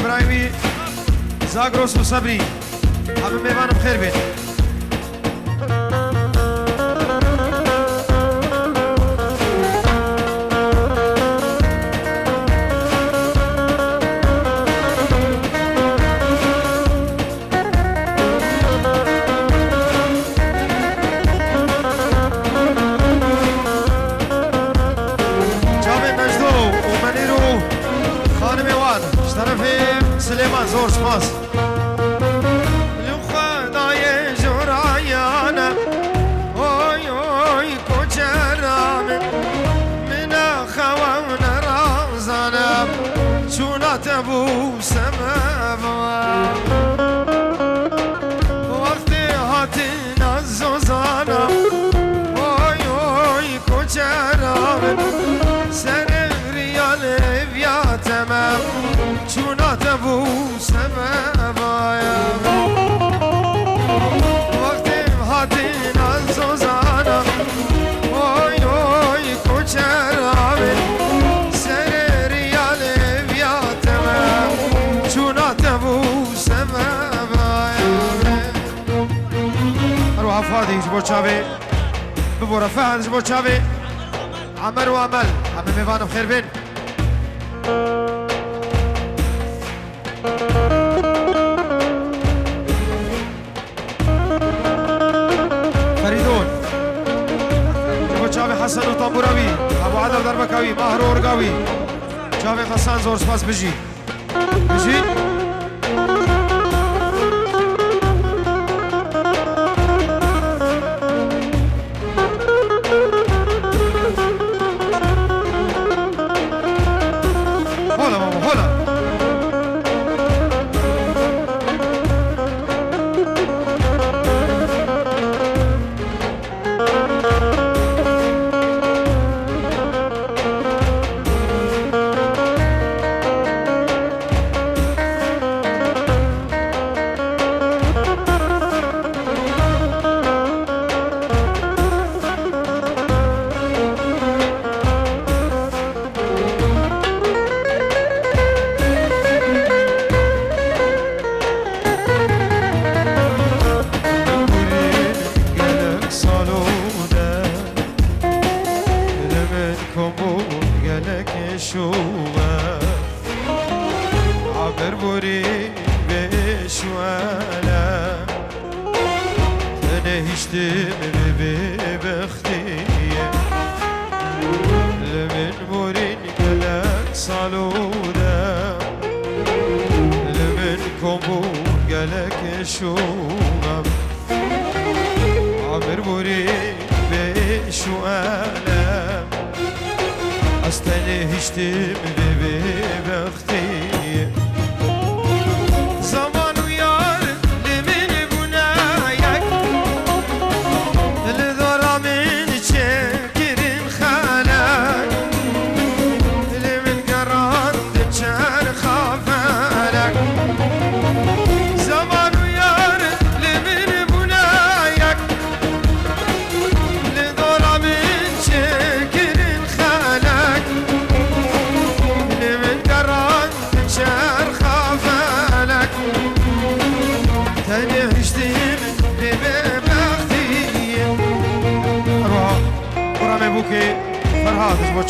ابراهیمی زاگروس و صبری همه میوانم خیر بید سليمان زور سپاس لو خدای جورایانه اوی اوی کوچرام من خوان رازانم چونات بوسم وقتی هاتی نزوزانم اوی اوی کوچرام سر ریال بیاتمم چونات بوسم بایم وقتی هاتی نزوزانم اوی اوی کوچرامه سر ریال بیاتمم چونات بوسم بایم اروح فادي جبور چاوی ببورا فهد جبور چاوی عمر و عمل همه میوانم خیر بین فريدون جبو چاوی حسن و طنبوراوی ابو عدل دربکاوی ماهر و ارگاوی چاوی غسان زور سپاس بجی بجی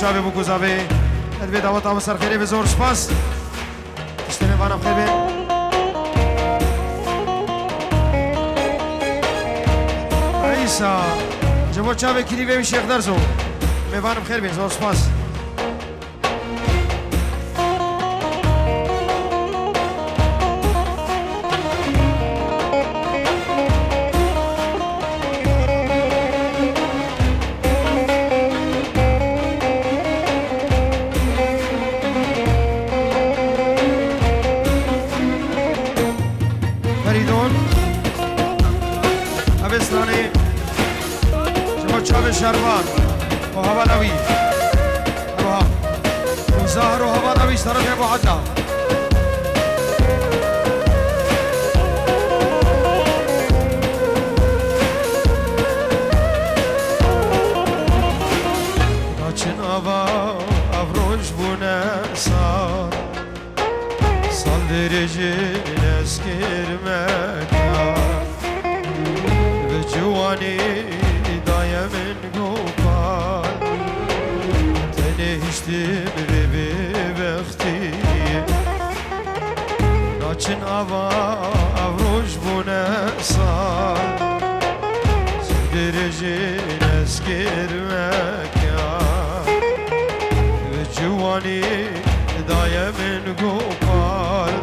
چاوی بو گزاوی ادوی دعوت آب سر خیلی بزور سپاس اشتی میوانم خیر بین عیسا جبو چاوی کلی بیمی شیخ درزو میوانم خیر بین زور سپاس شروان و هوا نوی روها زهر و هوا نوی طرف ابو عدنا چن آوا افروش بونه سال درجين اسكر مكان بجواني دايم قوبال تنهشتم ببختي ناچن آوا افروش بونه سال درجين اسكر مكان بجواني دايم قوبال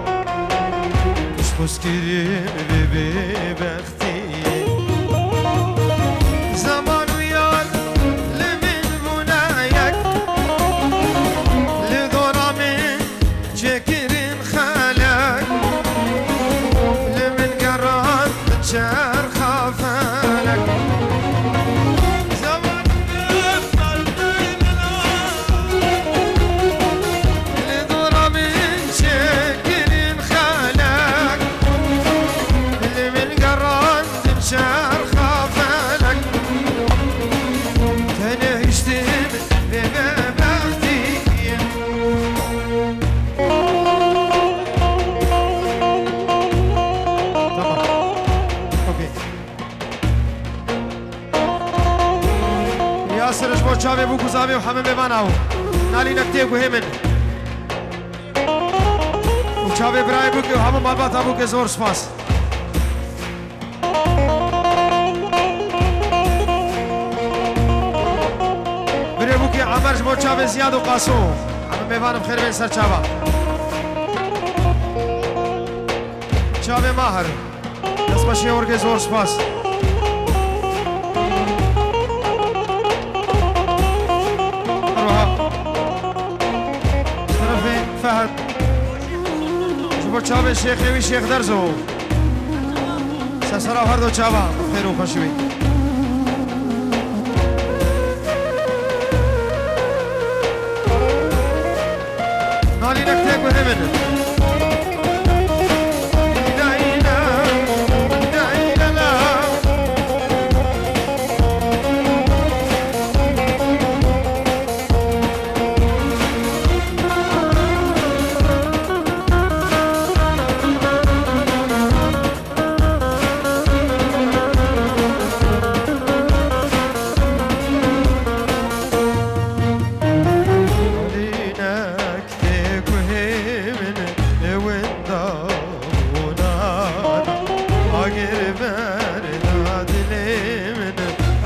مسكرين ببختي زمان وياك لمن بنايك لدورا من جكرين خالك لمن قران تشار خافلك زمان لدورا من جكرين خالك لمن قران تشار خافلك تنهشتم ببختي ياسر جبو چاوي بو گزاوي وحمم بماناو نالي نكتي کو همن وچاوي براي بو که هم مالبات ابو که زور سپاس بري بو که عمر جبو چاوي زياد وقاسو هم بمانم خير بين سر چاوا چاوي ماهر دست باشي اور که زور سپاس فهد جبو چاوه شیخوی شیخ درزو سسرا هر دو چاوه خیر و خوشوی نالی نکته کو همین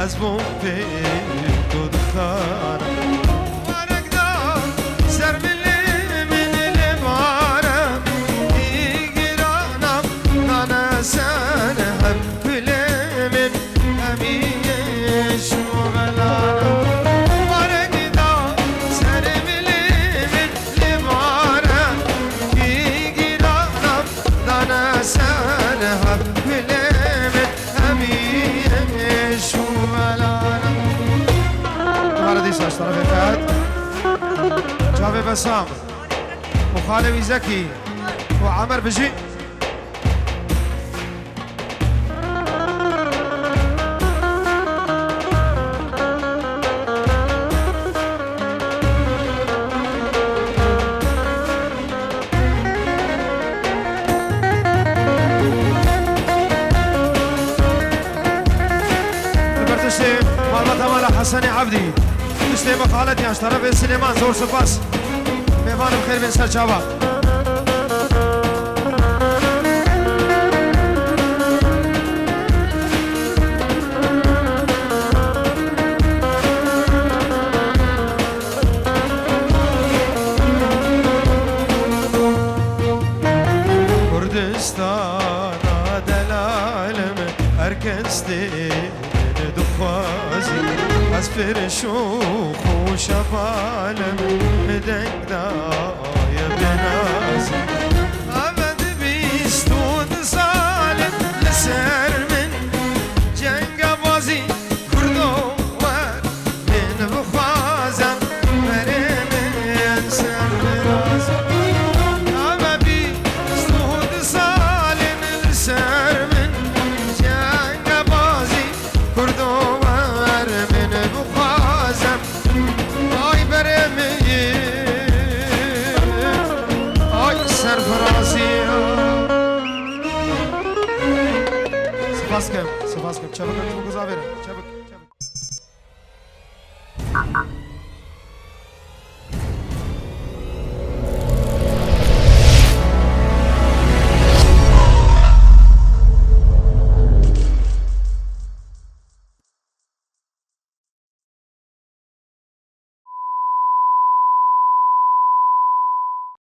از بوم تو دخان وارق دار سر من المارم يقرانم انا سنهب من اميش وغلانم وارق دار سر من المارم يقرانم انا سنهب من اميش هذه طرف فهد جاوي بسام وخالوي زكي وعمر بجي البرتشي مالبات مالا حسني عبدي تشتي مقالتي عش طرف سليمان زور سپاس میوانم خیر بین سر چاوا كردستان دلالم اركستي دخوازي از فرشوخ و شفالم بدنگ دای بنازی آمد 22 سالم لسر من جنگ بازی کردو ور من بخوازم مرم سر برازم آمد 22 سالم لسر من جنگ بازی کردو رازیه سپاس کم چه بگم تو گذابیره